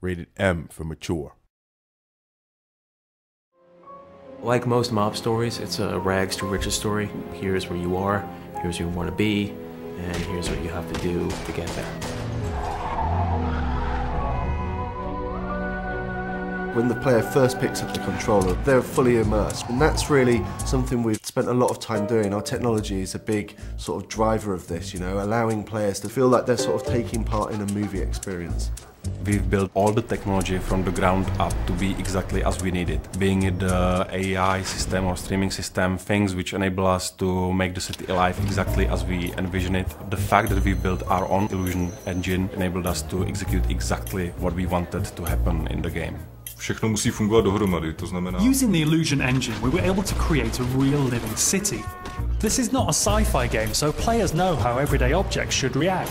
rated M for mature. Like most mob stories, it's a rags to riches story. Here's where you are, here's where you want to be, and here's what you have to do to get there. When the player first picks up the controller, they're fully immersed, and that's really something we've spent a lot of time doing. Our technology is a big sort of driver of this, you know, allowing players to feel like they're sort of taking part in a movie experience. We've built all the technology from the ground up to be exactly as we need it. Being it the AI system or streaming system, things which enable us to make the city alive exactly as we envision it. The fact that we built our own illusion engine enabled us to execute exactly what we wanted to happen in the game. Všechno musí fungovat dohromady, to znamená... Using the illusion engine, we were able to create a real living city. This is not a sci-fi game, so players know how everyday objects should react.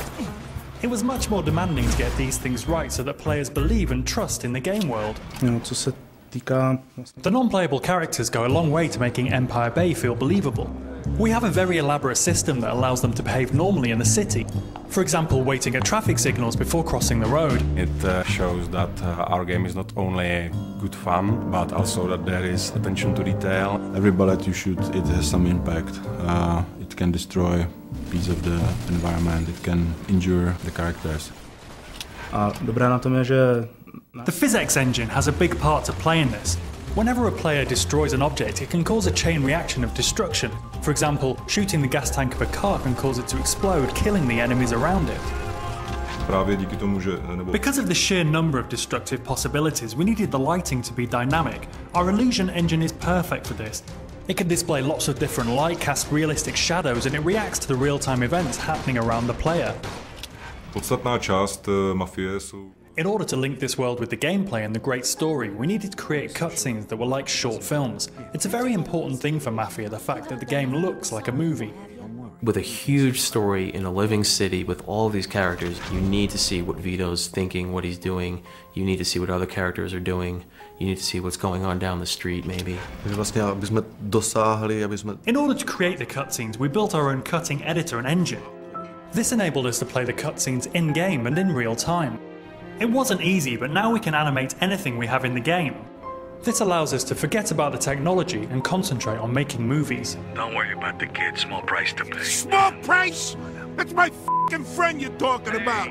It was much more demanding to get these things right so that players believe and trust in the game world. The non-playable characters go a long way to making Empire Bay feel believable. We have a very elaborate system that allows them to behave normally in the city. For example, waiting at traffic signals before crossing the road. It shows that our game is not only good fun, but also that there is attention to detail. Every bullet you shoot, it has some impact. It can destroy a piece of the environment, it can injure the characters. The physics engine has a big part to play in this. Whenever a player destroys an object, it can cause a chain reaction of destruction. For example, shooting the gas tank of a car can cause it to explode, killing the enemies around it. Because of the sheer number of destructive possibilities, we needed the lighting to be dynamic. Our illusion engine is perfect for this. It can display lots of different light, cast realistic shadows, and it reacts to the real-time events happening around the player. Podstatná část Mafie jsou... In order to link this world with the gameplay and the great story, we needed to create cutscenes that were like short films. It's a very important thing for Mafia, the fact that the game looks like a movie. With a huge story in a living city with all of these characters, you need to see what Vito's thinking, what he's doing. You need to see what other characters are doing. You need to see what's going on down the street, maybe. In order to create the cutscenes, we built our own cutting editor and engine. This enabled us to play the cutscenes in-game and in real time. It wasn't easy, but now we can animate anything we have in the game. This allows us to forget about the technology and concentrate on making movies. Don't worry about the kid, small price to pay. Small price? That's my f***ing friend you're talking about.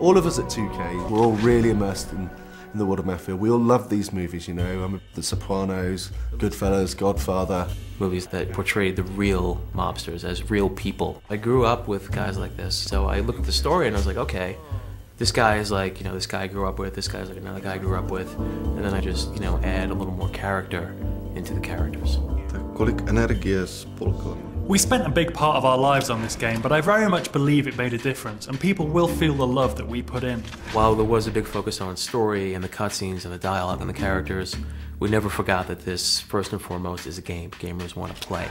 All of us at 2K, we're all really immersed in the world of Mafia. We all love these movies, you know, The Sopranos, Goodfellas, Godfather. Movies that portrayed the real mobsters as real people. I grew up with guys like this, so I looked at the story and I was like, okay, this guy is like, you know, this guy I grew up with, this guy's like another guy I grew up with, and then I just, you know, add a little more character into the characters. We spent a big part of our lives on this game, but I very much believe it made a difference, and people will feel the love that we put in. While there was a big focus on story and the cutscenes and the dialogue and the characters, we never forgot that this, first and foremost, is a game gamers want to play.